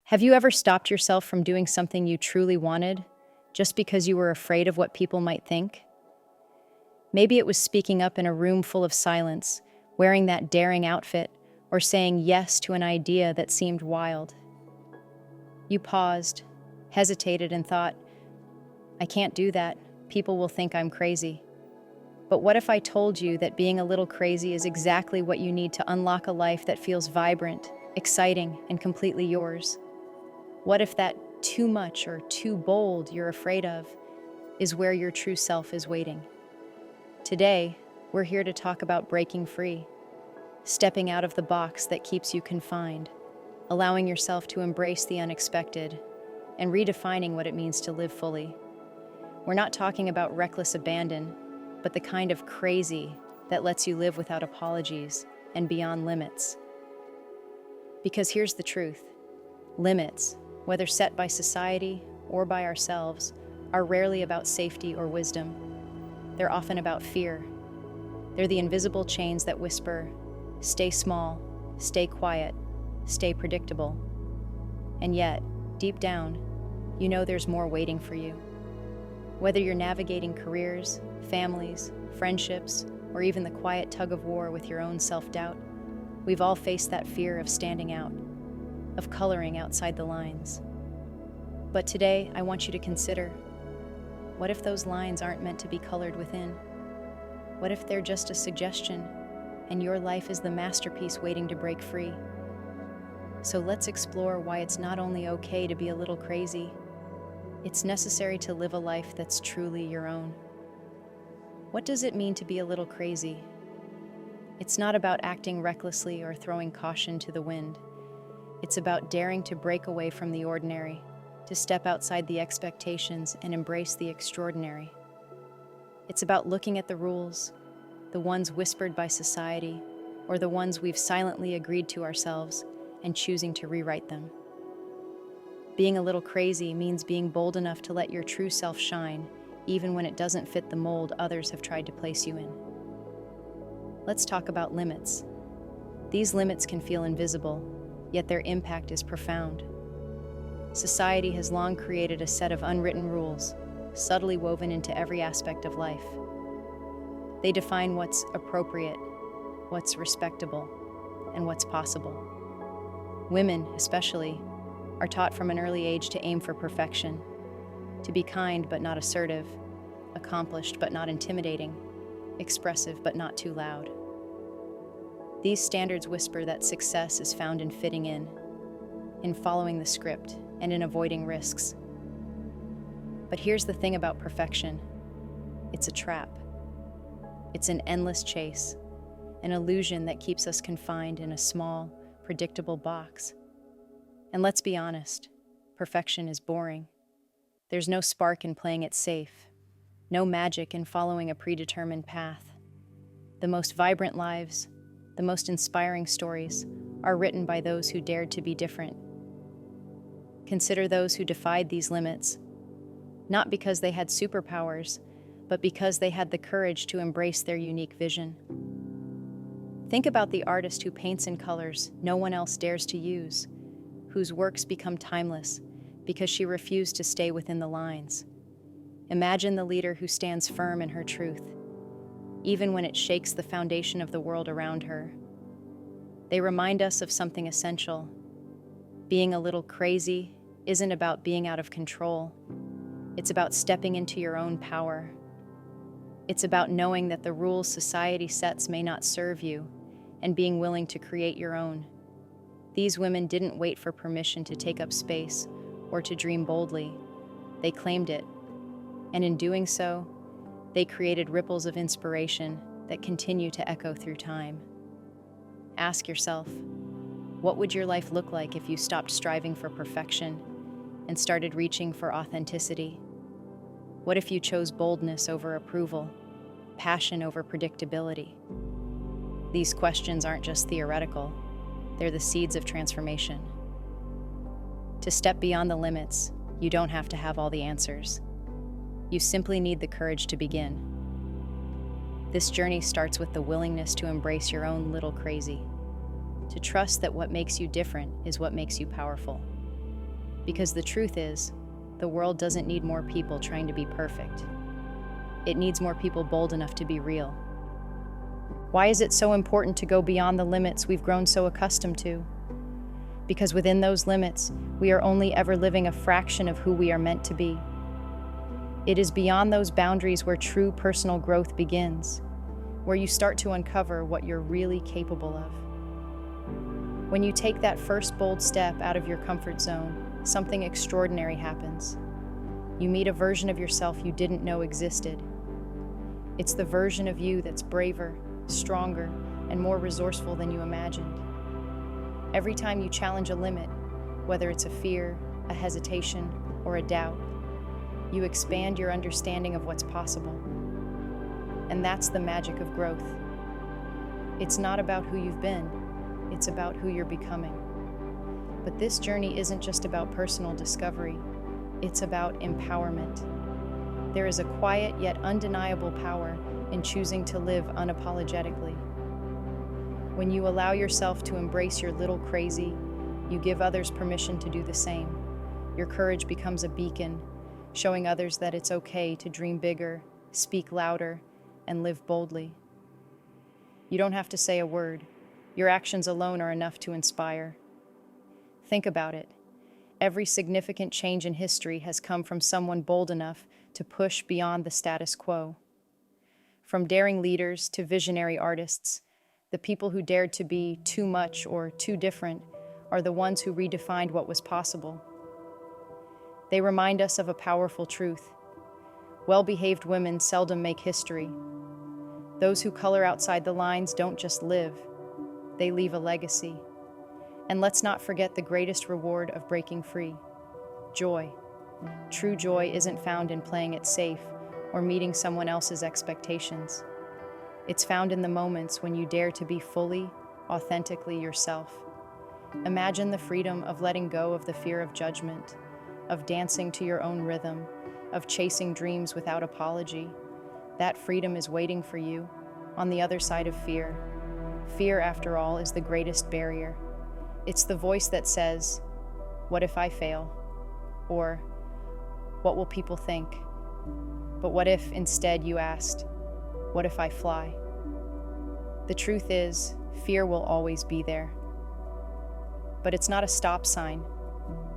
Have you ever stopped yourself from doing something you truly wanted just because you were afraid of what people might think? Maybe it was speaking up in a room full of silence, wearing that daring outfit, or saying yes to an idea that seemed wild. You paused, hesitated, and thought, I can't do that. People will think I'm crazy. But what if I told you that being a little crazy is exactly what you need to unlock a life that feels vibrant, exciting, and completely yours? What if that too much or too bold you're afraid of is where your true self is waiting? Today, we're here to talk about breaking free, stepping out of the box that keeps you confined, allowing yourself to embrace the unexpected, and redefining what it means to live fully. We're not talking about reckless abandon, but the kind of crazy that lets you live without apologies and beyond limits. Because here's the truth. Limits, whether set by society or by ourselves, are rarely about safety or wisdom. They're often about fear. They're the invisible chains that whisper, stay small, stay quiet, stay predictable. And yet, deep down, you know there's more waiting for you. Whether you're navigating careers, families, friendships, or even the quiet tug-of-war with your own self-doubt, we've all faced that fear of standing out, of coloring outside the lines. But today, I want you to consider, what if those lines aren't meant to be colored within? What if they're just a suggestion, and your life is the masterpiece waiting to break free? So let's explore why it's not only okay to be a little crazy, it's necessary to live a life that's truly your own. What does it mean to be a little crazy? It's not about acting recklessly or throwing caution to the wind. It's about daring to break away from the ordinary, to step outside the expectations and embrace the extraordinary. It's about looking at the rules, the ones whispered by society, or the ones we've silently agreed to ourselves, and choosing to rewrite them. Being a little crazy means being bold enough to let your true self shine, even when it doesn't fit the mold others have tried to place you in. Let's talk about limits. These limits can feel invisible, yet their impact is profound. Society has long created a set of unwritten rules, subtly woven into every aspect of life. They define what's appropriate, what's respectable, and what's possible. Women, especially, are taught from an early age to aim for perfection, to be kind but not assertive, accomplished but not intimidating, expressive but not too loud. These standards whisper that success is found in fitting in following the script, and in avoiding risks. But here's the thing about perfection. It's a trap. It's an endless chase, an illusion that keeps us confined in a small, predictable box. And let's be honest, perfection is boring. There's no spark in playing it safe, no magic in following a predetermined path. The most vibrant lives, the most inspiring stories, are written by those who dared to be different. Consider those who defied these limits, not because they had superpowers, but because they had the courage to embrace their unique vision. Think about the artist who paints in colors no one else dares to use, whose works become timeless because she refused to stay within the lines. Imagine the leader who stands firm in her truth, even when it shakes the foundation of the world around her. They remind us of something essential. Being a little crazy isn't about being out of control. It's about stepping into your own power. It's about knowing that the rules society sets may not serve you, and being willing to create your own. These women didn't wait for permission to take up space or to dream boldly. They claimed it. And in doing so, they created ripples of inspiration that continue to echo through time. Ask yourself, what would your life look like if you stopped striving for perfection and started reaching for authenticity? What if you chose boldness over approval, passion over predictability? These questions aren't just theoretical. They're the seeds of transformation. To step beyond the limits, you don't have to have all the answers. You simply need the courage to begin. This journey starts with the willingness to embrace your own little crazy, to trust that what makes you different is what makes you powerful. Because the truth is, the world doesn't need more people trying to be perfect. It needs more people bold enough to be real. Why is it so important to go beyond the limits we've grown so accustomed to? Because within those limits, we are only ever living a fraction of who we are meant to be. It is beyond those boundaries where true personal growth begins, where you start to uncover what you're really capable of. When you take that first bold step out of your comfort zone, something extraordinary happens. You meet a version of yourself you didn't know existed. It's the version of you that's braver, stronger, and more resourceful than you imagined. Every time you challenge a limit, whether it's a fear, a hesitation, or a doubt, you expand your understanding of what's possible. And that's the magic of growth. It's not about who you've been, it's about who you're becoming. But this journey isn't just about personal discovery, it's about empowerment. There is a quiet yet undeniable power in choosing to live unapologetically. When you allow yourself to embrace your little crazy, you give others permission to do the same. Your courage becomes a beacon, showing others that it's okay to dream bigger, speak louder, and live boldly. You don't have to say a word. Your actions alone are enough to inspire. Think about it. Every significant change in history has come from someone bold enough to push beyond the status quo. From daring leaders to visionary artists, the people who dared to be too much or too different are the ones who redefined what was possible. They remind us of a powerful truth. Well-behaved women seldom make history. Those who color outside the lines don't just live, they leave a legacy. And let's not forget the greatest reward of breaking free: joy. True joy isn't found in playing it safe or meeting someone else's expectations. It's found in the moments when you dare to be fully, authentically yourself. Imagine the freedom of letting go of the fear of judgment, of dancing to your own rhythm, of chasing dreams without apology. That freedom is waiting for you on the other side of fear. Fear, after all, is the greatest barrier. It's the voice that says, "What if I fail?" Or, "What will people think?" But what if instead you asked, "What if I fly?" The truth is, fear will always be there. But it's not a stop sign,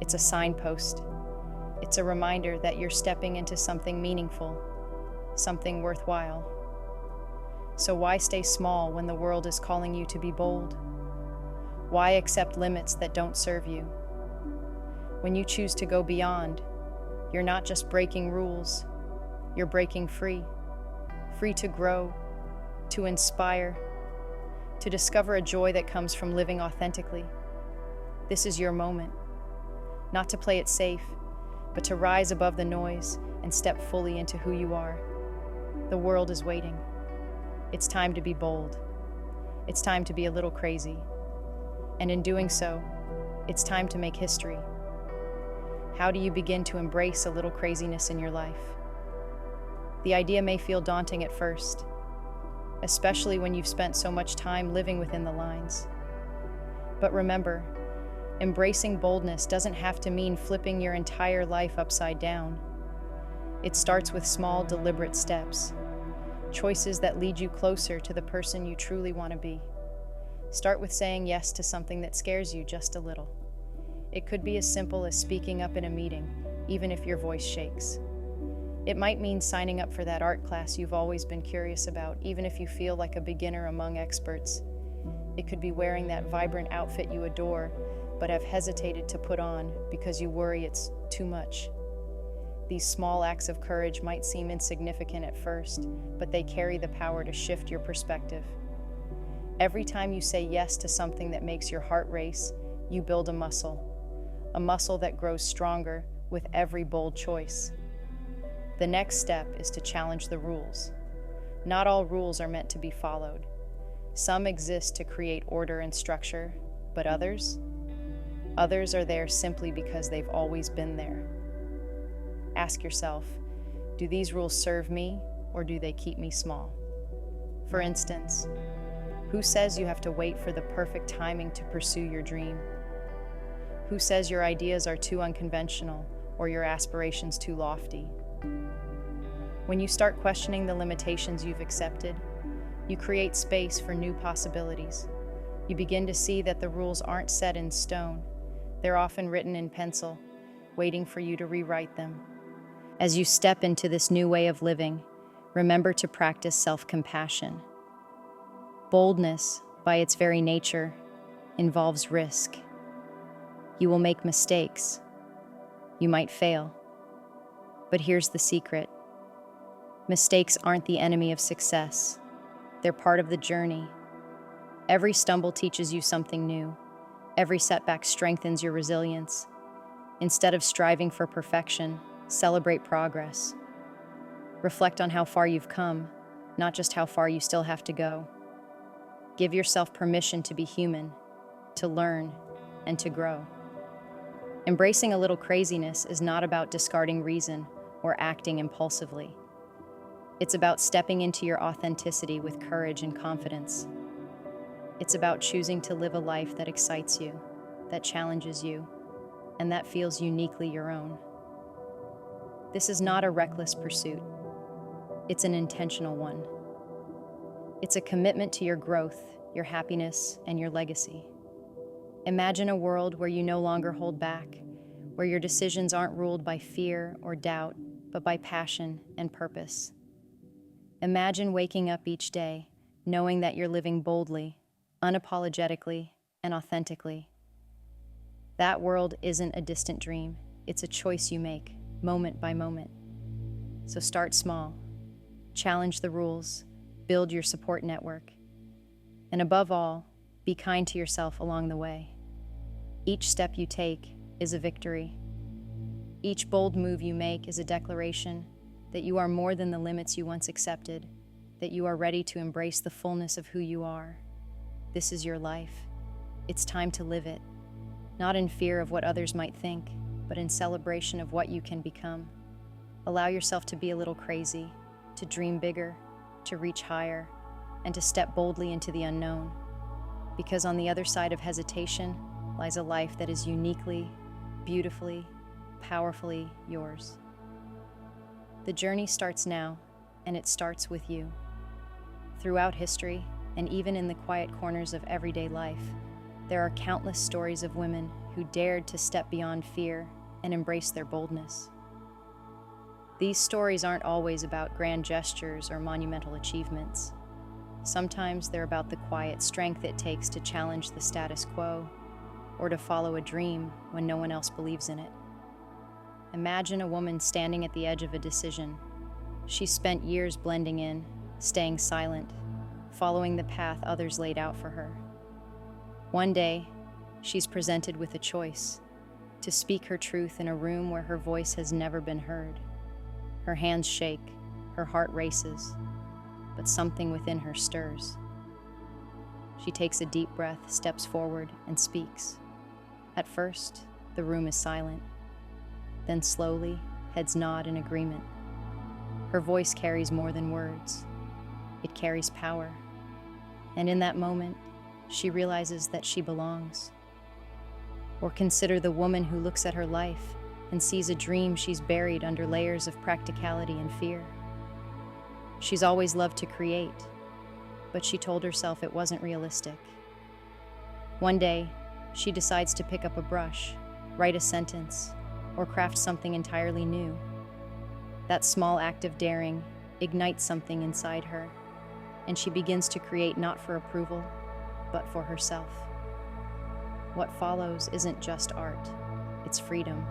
it's a signpost. It's a reminder that you're stepping into something meaningful, something worthwhile. So why stay small when the world is calling you to be bold? Why accept limits that don't serve you? When you choose to go beyond, you're not just breaking rules, you're breaking free. Free to grow, to inspire, to discover a joy that comes from living authentically. This is your moment. Not to play it safe, but to rise above the noise and step fully into who you are. The world is waiting. It's time to be bold. It's time to be a little crazy. And in doing so, it's time to make history. How do you begin to embrace a little craziness in your life? The idea may feel daunting at first, especially when you've spent so much time living within the lines. But remember, embracing boldness doesn't have to mean flipping your entire life upside down. It starts with small, deliberate steps, choices that lead you closer to the person you truly want to be. Start with saying yes to something that scares you just a little. It could be as simple as speaking up in a meeting, even if your voice shakes. It might mean signing up for that art class you've always been curious about, even if you feel like a beginner among experts. It could be wearing that vibrant outfit you adore, but have hesitated to put on because you worry it's too much. These small acts of courage might seem insignificant at first, but they carry the power to shift your perspective. Every time you say yes to something that makes your heart race, you build a muscle that grows stronger with every bold choice. The next step is to challenge the rules. Not all rules are meant to be followed. Some exist to create order and structure, but others are there simply because they've always been there. Ask yourself, do these rules serve me or do they keep me small? For instance, who says you have to wait for the perfect timing to pursue your dream? Who says your ideas are too unconventional or your aspirations too lofty? When you start questioning the limitations you've accepted, you create space for new possibilities. You begin to see that the rules aren't set in stone. They're often written in pencil, waiting for you to rewrite them. As you step into this new way of living, remember to practice self-compassion. Boldness, by its very nature, involves risk. You will make mistakes. You might fail. But here's the secret. Mistakes aren't the enemy of success. They're part of the journey. Every stumble teaches you something new. Every setback strengthens your resilience. Instead of striving for perfection, celebrate progress. Reflect on how far you've come, not just how far you still have to go. Give yourself permission to be human, to learn, and to grow. Embracing a little craziness is not about discarding reason or acting impulsively. It's about stepping into your authenticity with courage and confidence. It's about choosing to live a life that excites you, that challenges you, and that feels uniquely your own. This is not a reckless pursuit. It's an intentional one. It's a commitment to your growth, your happiness, and your legacy. Imagine a world where you no longer hold back, where your decisions aren't ruled by fear or doubt, but by passion and purpose. Imagine waking up each day knowing that you're living boldly, unapologetically, and authentically. That world isn't a distant dream. It's a choice you make, moment by moment. So start small. Challenge the rules. Build your support network. And above all, be kind to yourself along the way. Each step you take is a victory. Each bold move you make is a declaration that you are more than the limits you once accepted, that you are ready to embrace the fullness of who you are. This is your life. It's time to live it, not in fear of what others might think, but in celebration of what you can become. Allow yourself to be a little crazy, to dream bigger, to reach higher, and to step boldly into the unknown. Because on the other side of hesitation lies a life that is uniquely, beautifully, powerfully yours. The journey starts now, and it starts with you. Throughout history, and even in the quiet corners of everyday life, there are countless stories of women who dared to step beyond fear and embrace their boldness. These stories aren't always about grand gestures or monumental achievements. Sometimes they're about the quiet strength it takes to challenge the status quo or to follow a dream when no one else believes in it. Imagine a woman standing at the edge of a decision. She spent years blending in, staying silent, following the path others laid out for her. One day, she's presented with a choice: to speak her truth in a room where her voice has never been heard. Her hands shake, her heart races, but something within her stirs. She takes a deep breath, steps forward, and speaks. At first, the room is silent. Then slowly, heads nod in agreement. Her voice carries more than words. It carries power. And in that moment, she realizes that she belongs. Or consider the woman who looks at her life and sees a dream she's buried under layers of practicality and fear. She's always loved to create, but she told herself it wasn't realistic. One day, she decides to pick up a brush, write a sentence, or craft something entirely new. That small act of daring ignites something inside her, and she begins to create not for approval, but for herself. What follows isn't just art, it's freedom.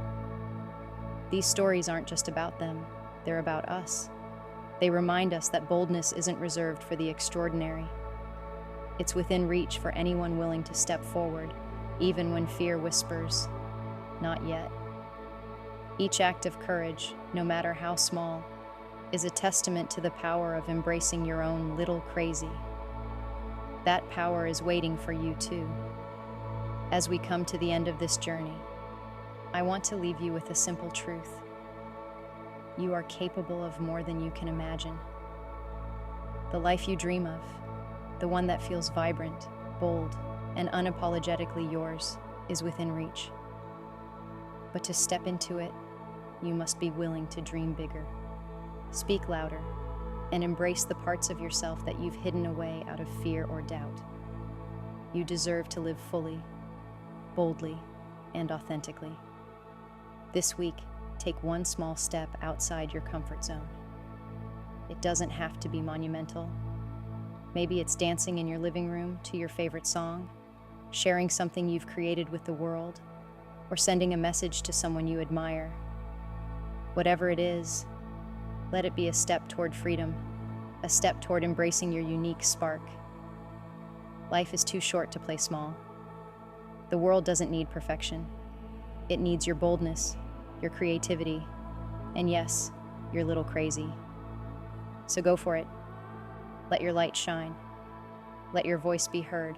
These stories aren't just about them, they're about us. They remind us that boldness isn't reserved for the extraordinary. It's within reach for anyone willing to step forward, even when fear whispers, "Not yet." Each act of courage, no matter how small, is a testament to the power of embracing your own little crazy. That power is waiting for you too. As we come to the end of this journey, I want to leave you with a simple truth. You are capable of more than you can imagine. The life you dream of, the one that feels vibrant, bold, and unapologetically yours, is within reach. But to step into it, you must be willing to dream bigger. Speak louder and embrace the parts of yourself that you've hidden away out of fear or doubt. You deserve to live fully, boldly, and authentically. This week, take one small step outside your comfort zone. It doesn't have to be monumental. Maybe it's dancing in your living room to your favorite song, sharing something you've created with the world, or sending a message to someone you admire. Whatever it is, let it be a step toward freedom, a step toward embracing your unique spark. Life is too short to play small. The world doesn't need perfection. It needs your boldness, your creativity, and yes, your little crazy. So go for it. Let your light shine. Let your voice be heard,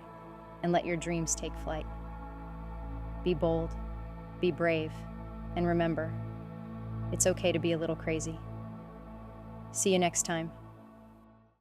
and let your dreams take flight. Be bold, be brave, and remember, it's okay to be a little crazy. See you next time.